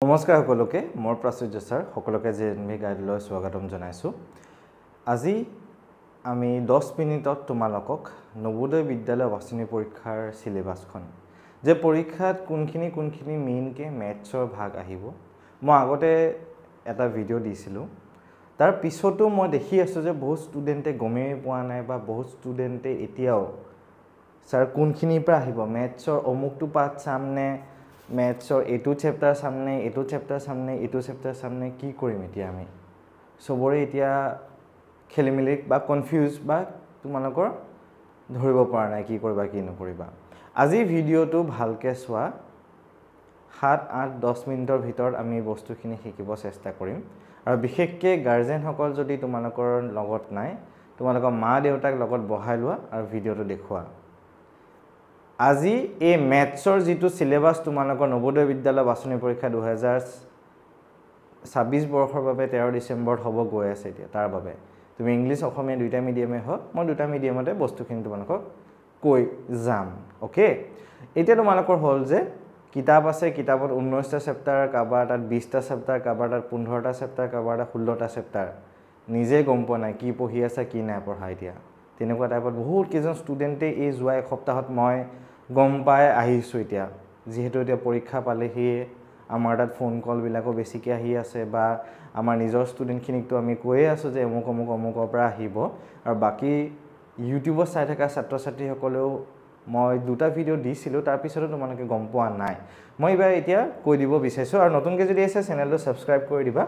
নমস্কাৰ সকলোকে মোৰ প্ৰাচুৰ্য স্যাৰ সকলোকে জেএনভি গাইডলৈ স্বাগতম জনাইছো আজি আমি 10 মিনিটত তোমালোকক নবোদয় বিদ্যালয় বাছনি পৰীক্ষাৰ সিলেবাসখন যে পৰীক্ষাত কোনখিনি মেইনকে ম্যাথছৰ ভাগ আহিব মই আগতে এটা ভিডিও দিছিলো তাৰ পিছতো মই দেখি আছো যে বহুত ষ্টুডেন্টে গমেই পোৱা নাই বা বহুত ষ্টুডেন্টে এতিয়াও স্যাৰ কোনখিনিৰ পৰা আহিব ম্যাথছৰ অমুকটো পাঠ সামনে ম্যাথছৰ এটো চেপ্টাৰ সামনে এটো চেপ্টাৰ সামনে এটো চেপ্টাৰ সামনে কি কৰিম এতিয়া আমি সবৰে এতিয়া খেলিমেলি বা কনফিউজ বা তোমালোকৰ ধৰিব পৰা নাই কি কৰিবা কি নকৰিবা আজি ভিডিওটো ভালকে চোৱা 7 8 10 মিনিটৰ ভিতৰত আমি বস্তুখিনি শিকিব চেষ্টা কৰিম আৰু বিশেষকৈ গাৰ্জেন সকল যদি তোমালোকৰ লগত নাই তোমালোকৰ মা দেউতাক লগত বহাই লোৱা আৰু ভিডিওটো দেখুৱা আজি এই ম্যাথছৰ যেটো সিলেবাস তোমালোকৰ নবোদয় বিদ্যালয় বাছনি পৰীক্ষা 2026 বৰ্ষৰ বাবে 13 ডিসেম্বৰত হ'ব গৈ আছে এতিয়া তাৰ বাবে তুমি ইংলিশ অসমীয়া দুইটা মিডিয়ামে হওক মই দুটা মিডিয়ামতে বস্তুখিনি তোমালোকক কৈ যাম ওকে এতিয়া তোমালোকৰ হল যে কিতাপ আছে কিতাপত 19টা চেপ্টাৰ কাবাৰ তাত 20টা চেপ্টাৰ কাবাৰ তাত 15টা চেপ্টাৰ কাবাৰ তাত 16টা চেপ্টাৰ নিজে গম পোৱা নাই কি পঢ়ি আছে কি নাই পঢ়া এতিয়া তেনেকুৱা টাইপত বহুত কেজন ষ্টুডেন্টে এই যোৱা এক সপ্তাহত মই গম পাই আহিছো এতিয়া যেহেতু এতিয়া পৰীক্ষা পালেহি আমাৰ তাত ফোন কল বিলাকো বেছিকৈ আহি আছে বা আমাৰ নিজৰ ষ্টুডেন্টখিনিকটো আমি কৈয়ে আছো যে অমুকৰ পৰা আহিব আৰু বাকি ইউটিউবত চাই থকা ছাত্ৰ ছাত্ৰী সকলেও মই দুটা ভিডিও দিছিলো তাৰ পিছতো তোমালোকে গম পোৱা নাই মই এবাৰ এতিয়া কৈ দিব বিচাৰিছো আৰু নতুনকৈ যদি আছে চেনেলটো সাবস্ক্ৰাইব কৰি দিবা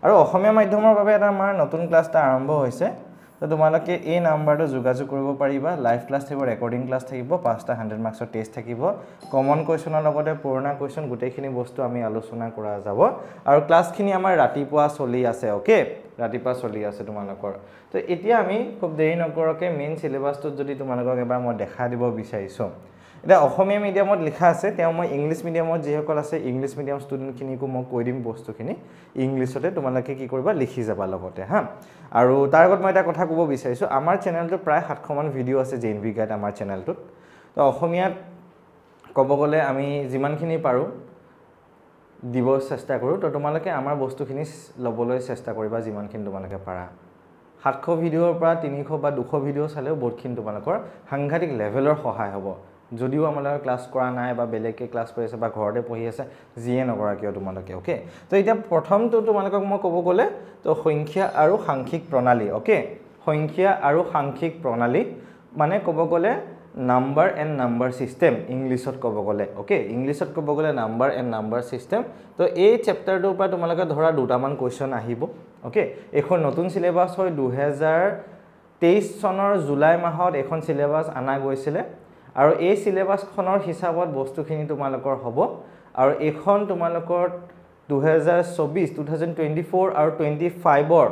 আৰু অসমীয়া মাধ্যমৰ বাবে এটা আমাৰ নতুন ক্লাছটা আৰম্ভ হৈছে তো তোমালোকে এই নাম্বাৰটো যোগাযোগ কৰিব পাৰিবা লাইভ ক্লাছ থাকিব ৰেকৰ্ডিং ক্লাছ থাকিব 5টা 100 মাৰ্কছৰ টেষ্ট থাকিব কমন কোৱেশ্যনৰ লগতে পুৰণা কোৱেশ্যন গোটেইখিনি বস্তু আমি আলোচনা কৰা যাব আৰু ক্লাছখিনি আমাৰ ৰাতিপুৱা চলি আছে ওকে ৰাতিপুৱা চলি আছে তোমালোকৰ তো এতিয়া আমি খুব দেৰি নকৰকে মেইন সিলেবাসটো যদি তোমালোকক এবাৰ মই দেখা দিব বিচাৰিছো এটা অসমীয়া মিডিয়ামত লিখা আছে তেও মই ইংলিশ মিডিয়ামত যেসকল আছে ইংলিশ মিডিয়াম ষ্টুডেন্টখিনিকো মই কৈ দিম বস্তুখিনি ইংলিশতে তোমালোকে কি কৰিবা লিখি যাবা লগতে হা আৰু তাৰ আগত মই এটা কথা ক'ব বিচাৰিছো আমাৰ চেনেলটো প্ৰায় 700 মান ভিডিও আছে জেএনভি গাইড আমাৰ চেনেলটোত তো অসমীয়াত ক'ব গলে আমি যিমানখিনি পাৰো দিব চেষ্টা কৰো তো তোমালোকে আমাৰ বস্তুখিনি লবলৈ চেষ্টা কৰিবা যিমানখিনি তোমালোকে পাৰা 700 ভিডিওৰ পৰা 300 বা 200 ভিডিও চালেও বহুতখিনি তোমালোকৰ সাংঘাতিক লেভেলৰ সহায় হ'ব যদিও আমালৈ ক্লাস কৰা নাই বা বেলেগকে ক্লাস কৰি আছে বা ঘৰতে পঢ়ি আছে জিয়ে নকৰা কিয় তোমালোকে ওকে তো এতিয়া প্ৰথমটো তোমালোকক মই ক'ব গলে তো সংখ্যা আৰু সাংখ্যিক প্ৰণালী ওকে সংখ্যা আৰু সাংখ্যিক প্ৰণালী মানে ক'ব গলে নাম্বাৰ এণ্ড নাম্বাৰ সিস্টেম ইংলিশত ক'ব গলে ওকে ইংলিশত ক'ব গলে নাম্বাৰ এণ্ড নাম্বাৰ সিস্টেম তো এই চেপ্টাৰটোৰ পৰা তোমালোকে ধৰা দুটামান কোৱেশ্যন আহিব ওকে এখন নতুন সিলেবাস হয় 2023 চনৰ জুলাই মাহত এখন সিলেবাস আনা গৈছিলে আৰু এই সিলেবাসখনৰ হিচাপত বস্তুখিনি তোমালোকৰ হ'ব আৰু এখন তোমালোকৰ 2024 আৰু 25ৰ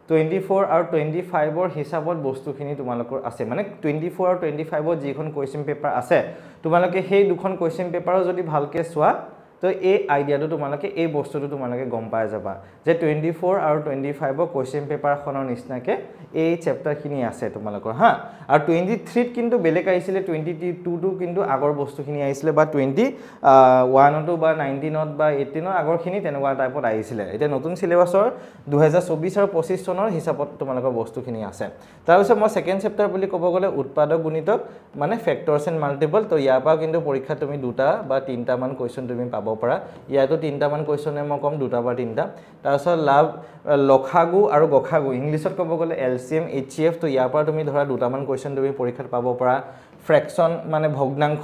24 আৰু 25ৰ হিচাপত বস্তুখিনি তোমালোকৰ আছে মানে 24 আৰু 25ৰ যিখন কোৱেশ্চন পেপাৰ আছে তোমালোকে সেই দুখন কোৱেশ্চন পেপাৰো যদি ভালকে চোৱা তো এই আইডিয়াটো তোমালোকে এই বস্তুটো তোমালোকে গম পাই যাবা যে 24 আৰু 25ৰ কোৱেশ্চন পেপাৰখনৰ নিচিনাকে এই চেপ্টাৰখিনি আছে তোমালোকৰ হা আৰু 23 কিন্তু বেলেগ আহিছিলে 22 টো কিন্তু আগৰ বস্তুখিনি আহিছিলে বা 21 টো বা 19 বা 18 আগৰখিনি তেনেকুৱা টাইপত আহিছিলে এটা নতুন সিলেবাসৰ 2024 আৰু 25 চনৰ হিচাপত তোমালোকৰ বস্তুখিনি আছে তাৰ পিছত মই সেকেন্ড চেপ্টাৰ বুলি ক'ব গলে উৎপাদক গুণিতক মানে ফেক্টৰছ এণ্ড মাল্টিপল তো ইয়াৰ পৰা কিন্তু পৰীক্ষা তুমি দুটা বা তিনটা মান কোৱেশ্চন তুমি পাব পাৰা ইয়াতো তিনটা মান কোৱেশ্চনে মই কম দুটা বা তিনটা তাৰপিছত লাভ লখাগু আৰু গখাগু ইংলিশত ক'ব গলে এলসিএম এইচচিএফ তো ইয়াৰ পৰা তুমি ধৰা দুটা মান কোৱেশ্চন তুমি পৰীক্ষাত পাব পাৰা ফ্ৰেকশন মানে ভগ্নাংশ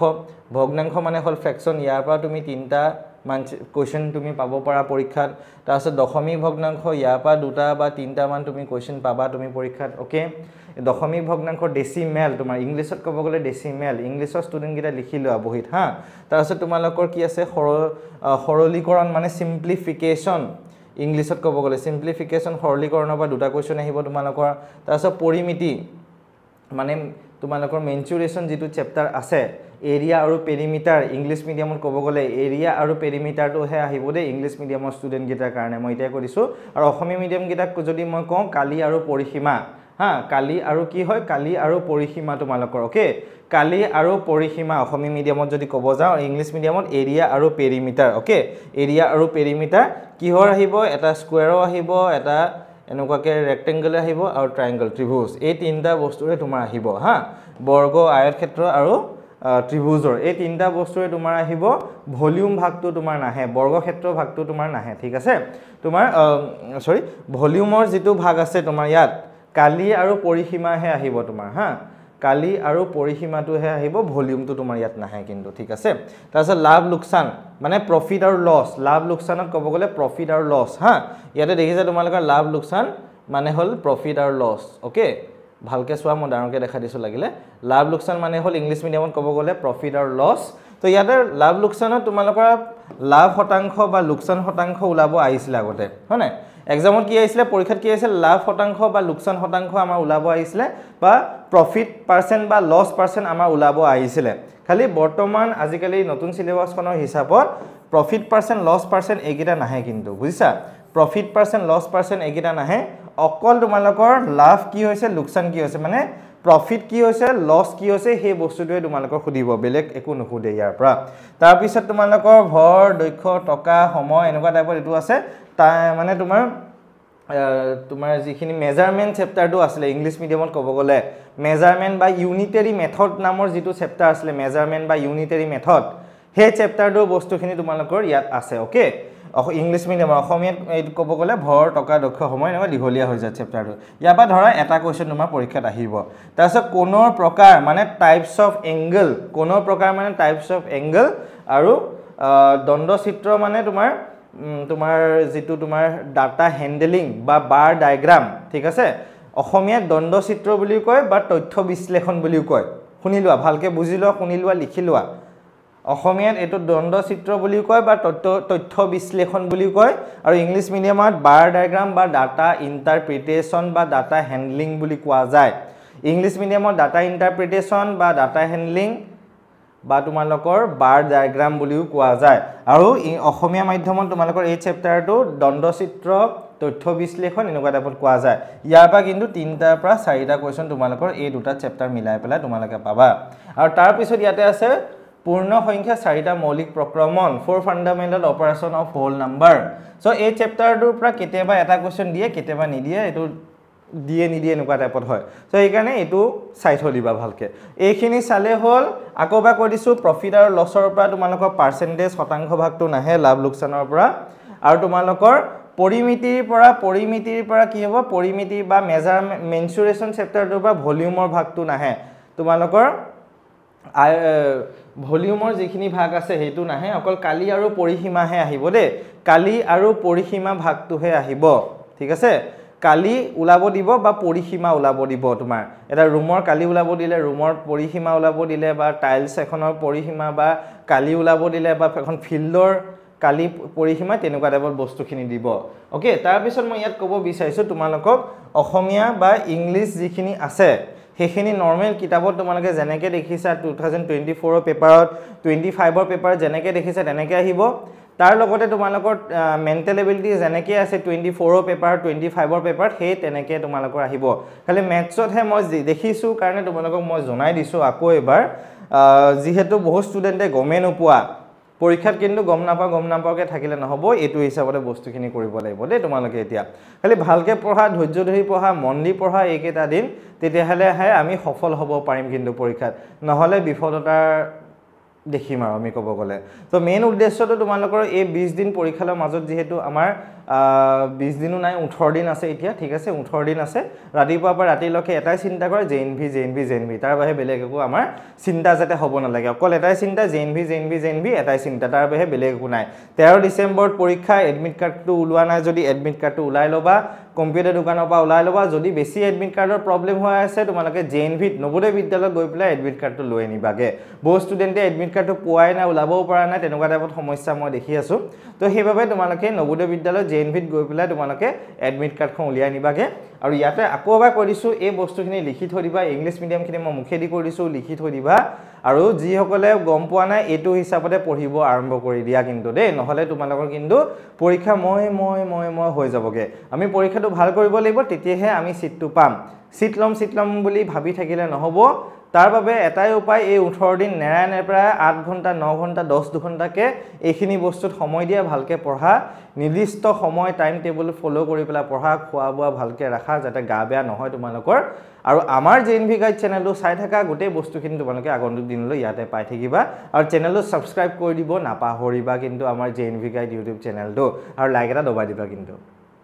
মানে হল ফ্ৰেকশন ইয়াৰ পৰা তুমি তিনটা মান কোৱেশ্চন তুমি পাব পাৰা পৰীক্ষাত তাৰপিছত দশমিক ভগ্নাংশ ইয়াৰ পৰা দুটা বা তিনটা মান তুমি কোৱেশ্চন পাবা তুমি পৰীক্ষাত ওকে দশমিক ভগ্নাংশ ডেসিমেল তোমাৰ ইংলিশত ক'ব গলে ডেসিমেল ইংলিশৰ ষ্টুডেন্ট গিটা লিখি লোৱা বহিত হা তাৰপিছত তোমালোকৰ কি আছে সৰলীকৰণ মানে সিম্পলিফিকেশন ইংলিশত ক'ব গলে সিম্পলিফিকেশন সৰলীকৰণৰ পৰা দুটা কোৱেশ্চন আহিব তোমালোকৰ তাৰপিছত পৰিমিতি মানে তোমালোকৰ মেনচুৰেশন যেটো চেপ্টাৰ আছে এৰিয়া আৰু পেৰিমিটাৰ ইংলিশ মিডিয়ামত ক'ব গলে এৰিয়া আৰু পেৰিমিটাৰটো হে আহিব দে ইংলিশ মিডিয়ামৰ ষ্টুডেন্ট গিটাৰ কাৰণে মই এতিয়া কৰিছো আৰু অসমীয়া মিডিয়াম গিটাক যদি মই কওঁ কালি আৰু পৰিসীমা হা কালি আৰু কি হয় কালি আৰু পৰিসীমা তোমালোকৰ ওকে কালি আৰু পৰিসীমা অসমীয়া মিডিয়ামত যদি ক'ব যাও ইংলিশ মিডিয়ামত এৰিয়া আৰু পেৰিমিটাৰ ওকে এৰিয়া আৰু পেৰিমিটাৰ কিহৰ আহিব এটা স্কয়াৰো আহিব এটা এনেকুৱাকে ৰেক্টেংগল আহিব আৰু ট্ৰায়াঙ্গল ত্ৰিভুজ এই তিনটা বস্তুৰে তোমাৰ আহিব হা বৰ্গ আয়তক্ষেত্ৰ আৰু ত্ৰিভুজৰ এই তিনটা বস্তুৰে তোমাৰ আহিব ভলিউম ভাগটো তোমাৰ নাহে বৰ্গক্ষেত্ৰ ভাগটো তোমাৰ নাহে ঠিক আছে তোমাৰ সৰি ভলিউমৰ যেটো ভাগ আছে তোমাৰ ইয়াত কালি আৰু পৰিসীমাহে আহিব তোমাৰ হা কালি আৰু পৰিসীমাটোহে আহিব ভলিউমটো তোমাৰ ইয়াত নাহে কিন্তু ঠিক আছে তাৰছত লাভ লোকসান মানে প্ৰফিট আৰু লছ লাভ লোকসানত ক'ব গলে প্ৰফিট আৰু লছ হা ইয়াতে দেখিছা তোমালোকৰ লাভ লোকসান মানে হল প্ৰফিট আৰু লছ ওকে ভালকে সোৱা মই ডাঙৰকে দেখা দিছো লাগিলে লাভ লোকসান মানে হল ইংলিশ মিডিয়ামত ক'ব গলে প্ৰফিট আৰু লছ তো ইয়াতে লাভ লোকসানত তোমালোকৰ লাভ শতাংশ বা লোকসান শতাংশ উলাব আহিছিল আগতে হয়নে এক্সামত কি আহিছিল পৰীক্ষাত কি আহিছিল লাভ শতাংশ বা লোকসান শতাংশ আমাৰ উলাব আহিছিল বা প্ৰফিট পাৰ্সেন্ট বা লছ পাৰ্সেন্ট আমাৰ উলাব আহিছিল খালি বৰ্তমান আজিকালি নতুন সিলেবাসখনৰ হিচাপত প্ৰফিট পাৰ্সেন্ট লছ পাৰ্সেন্ট এগিটা নাহে কিন্তু বুজিছা প্ৰফিট পাৰ্সেন্ট লছ পাৰ্সেন্ট এগিটা নাহে অকল তোমালোকৰ লাভ কি হৈছে লোকসান কি হৈছে মানে প্ৰফিট কি হৈছে লছ কি হৈছে সেই বস্তুটোৱে তোমালোকৰ খুদিব বেলেগ একো নখুদে ইয়াৰ পৰা তাৰ পিছত তোমালোকৰ ভৰ দৈৰ্ঘ্য টকা সময় এনেকুৱা টাইপৰ এটো আছে মানে তোমাৰ যিখিনি মেজাৰমেন্ট চেপ্টাৰটো আছিল ইংলিশ মিডিয়ামত ক'ব গলে মেজাৰমেন্ট বা ইউনিটাৰী মেথড নামৰ যেটো চেপ্টাৰ আছিল মেজাৰমেন্ট বা ইউনিটাৰী মেথড হে চেপ্টাৰটো বস্তুখিনি তোমালোকৰ ইয়াত আছে ওকে ইংলিশ মিডিয়াম অসমীয়াত এইটো ক'ব গলে ভৰ টকা দৈৰ্ঘ্য সময় এনেকুৱা দীঘলীয়া হৈ যায় চেপ্টাৰটো ইয়াৰ পৰা ধৰা এটা কোৱেশ্চন তোমাৰ পৰীক্ষাত আহিব তাৰছত কোনৰ প্ৰকাৰ মানে টাইপছ অফ এংগল কোনৰ প্ৰকাৰ মানে টাইপছ অফ এংগল আৰু দণ্ডচিত্ৰ মানে তোমাৰ যেটো তোমাৰ ডাটা হ্যান্ডলিং বা বাৰ ডায়াগ্ৰাম ঠিক আছে অসমীয়াত দণ্ডচিত্ৰ বুলি কয় বা তথ্য বিশ্লেষণ বুলি কয় শুনি লোৱা ভালকে বুজি লোৱা শুনি লোৱা লিখি লোৱা অসমীয়াত এটো দণ্ডচিত্ৰ বুলি কয় বা তথ্য বিশ্লেষণ বুলি কয় আৰু ইংলিশ মিডিয়ামত বাৰ ডায়াগ্ৰাম বা ডাটা ইন্টাৰপ্ৰিটেশন বা ডাটা হ্যান্ডলিং বুলি কোৱা যায় ইংলিশ মিডিয়ামত ডাটা ইন্টাৰপ্ৰিটেশন বা ডাটা হ্যান্ডলিং বা তোমালোকৰ বাৰ ডায়াগ্ৰাম বুলিও কোৱা যায় আৰু অসমীয়া মাধ্যমত তোমালোকৰ এই চেপ্টাৰটো দণ্ডচিত্ৰ তথ্য বিশ্লেষণ এনেকুৱা টাইপত কোৱা যায় ইয়াৰ পৰা কিন্তু 3টাৰ পৰা 4টা কোৱেশ্চন তোমালোকৰ এই দুটা চেপ্টাৰ মিলাই পেলাই তোমালোকে পাবা আৰু তাৰ পিছত ইয়াতে আছে পূৰ্ণ সংখ্যা 4টা মৌলিক প্ৰক্ৰমণ 4 fundamental operation of whole number so এই চেপ্টাৰটোৰ পৰা কেতিয়াবা এটা কোৱেশ্চন দিয়ে কেতিয়াবা নিদিয়ে এটো দিয়ে নিদিয়ে এনেকুৱা টাইপত হয় সো এই কাৰণে এটো চাই থলিবা ভালকে এইখিনি চালে হল আকোবা কৈ দিছো প্ৰফিট আৰু লছৰ পৰা তোমালোকৰ পাৰ্সেন্টেজ শতাংশ ভাগটো নাহে লাভ লোকসানৰ পৰা আৰু তোমালোকৰ পৰিমিতিৰ পৰা কি হ'ব পৰিমিতি বা মেনচুৰেচন চেপ্টাৰটোৰ পৰা ভলিউমৰ ভাগটো নাহে তোমালোকৰ ভলিউমৰ যিখিনি ভাগ আছে হেতু নাহে অকল কালি আৰু পৰিসীমাহে আহিব দে কালি আৰু পৰিসীমা ভাগটোহে আহিব ঠিক আছে কালি উলাব দিব বা পৰিসীমা উলাব দিব তোমাৰ এটা ৰুমৰ কালি উলাব দিলে ৰুমৰ পৰিসীমা উলাব দিলে বা টাইলছ এখনৰ পৰিসীমা বা কালি উলাব দিলে বা এখন ফিল্ডৰ কালি পৰিসীমা তেনেকুৱা টাইপৰ বস্তুখিনি দিব ওকে তাৰ পিছত মই ইয়াত ক'ব বিচাৰিছো তোমালোকক অসমীয়া বা ইংলিশ যিখিনি আছে হেখিনি নৰমাল কিতাপত তোমালোকে যেনেকে দেখিছা 2024 ৰ পেপাৰত 25 ৰ পেপাৰ যেনেকে দেখিছা তেনেকে আহিব তাৰ লগতে তোমালোকৰ মেন্টেল এবিলিটি যেনেকে আছে 24 ৰ পেপাৰ 25 ৰ পেপাৰ হে তেনেকে তোমালোকৰ আহিব খালি মেথছত হে মই দেখিছো কাৰণে তোমালোকক মই জনাই দিছো আকৌ এবাৰ যিহেতু বহুত ষ্টুডেন্টে গমে নোপোৱা পৰীক্ষাত কিন্তু গম নাপাকে থাকিলে নহব এটো হিচাপতে বস্তুখিনি কৰিব লাগিব দে তোমালোকে এতিয়া খালি ভালকে পঢ়া ধৈৰ্য ধৰি পঢ়া মন দি পঢ়া এইকেটা দিন তেতিয়াহলে আমি সফল হ'ব পাৰিম কিন্তু পৰীক্ষাত নহলে বিফলতাৰ দেখিম আৰু আমি ক'ব গলে তো মেইন উদ্দেশ্যটো তোমালোকৰ এই 20 দিন পৰীক্ষাৰ মাজত যেহেতু আমাৰ 20 দিনো নাই 18 দিন আছে এতিয়া ঠিক আছে 18 দিন আছে ৰাতিপুৱাৰ পৰা ৰাতিলৈকে এটাই চিন্তা কৰে জেএনভি তাৰ বাহিৰে বেলেগ একো আমাৰ চিন্তা যাতে হ'ব নালাগে অকল এটাই চিন্তা জেএনভি এটাই চিন্তা তাৰ বাহিৰে বেলেগ একো নাই 13 ডিসেম্বৰত পৰীক্ষা এডমিট কাৰ্ডটো উলোৱা নাই যদি এডমিট কাৰ্ডটো উলাই লবা কম্পিউটাৰ দোকানৰ পৰা উলাই লবা যদি বেছি এডমিট কাৰ্ডৰ প্ৰবলেম হৈ আছে তোমালোকে জেএনভিত নবোদয় বিদ্যালয়ত গৈ পেলাই এডমিট কাৰ্ডটো লৈ আনিবাগে বহু ষ্টুডেন্টে এডমিট কাৰ্ডটো পোৱাই না উলাবও পৰা নাই তেনেকুৱা টাইপত সমস্যা মই দেখি আছো তো সেইভাবে তোমালোকে নবোদয় বিদ্যালয় জেএনভিত গৈ পেলাই তোমালোকে এডমিট কাৰ্ডখন উলিয়াই নিবাগে আৰু ইয়াতে আকৌ এবাৰ কৈ দিছোঁ এই বস্তুখিনি লিখি থৈ দিবা ইংলিছ মিডিয়ামখিনি মই মুখেদি কৈ দিছোঁ লিখি থৈ দিবা আৰু যিসকলে গম পোৱা নাই এইটো হিচাপতে পঢ়িব আৰম্ভ কৰি দিয়া কিন্তু দেই নহ'লে তোমালোকৰ কিন্তু পৰীক্ষা মই হৈ যাবগে আমি পৰীক্ষাটো ভাল কৰিব লাগিব তেতিয়াহে আমি সিটটো পাম সিট লম বুলি ভাবি থাকিলে নহ'ব তাৰ বাবে এটাই উপায় এই 18 দিন নেৰানেপেৰা 8 ঘণ্টা 9 ঘণ্টা 10 ঘণ্টাকে এইখিনি বস্তুত সময় দিয়া ভালকে পঢ়া নিৰ্দিষ্ট সময় টাইম টেবুল ফলো কৰি পেলা পঢ়া খোৱা বোৱা ভালকে ৰাখা যাতে গা বেয়া নহয় তোমালোকৰ আৰু আমাৰ জেএনভি গাইড চেনেলটো চাই থাকা গোটেই বস্তুখিনি তোমালোকে আগন্তুক দিনলৈ ইয়াতে পাই থাকিবা আৰু চেনেলটো সাবস্ক্ৰাইব কৰি দিব নাপাহৰিবা কিন্তু আমাৰ জেএনভি গাইড ইউটিউব চেনেলটো আৰু লাইক এটা দবাই দিবা কিন্তু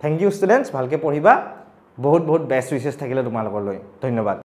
থ্যাংক ইউ ষ্টুডেন্টস ভালকে পঢ়িবা বহুত বেষ্ট উইচেছ থাকিলে তোমালোকলৈ ধন্যবাদ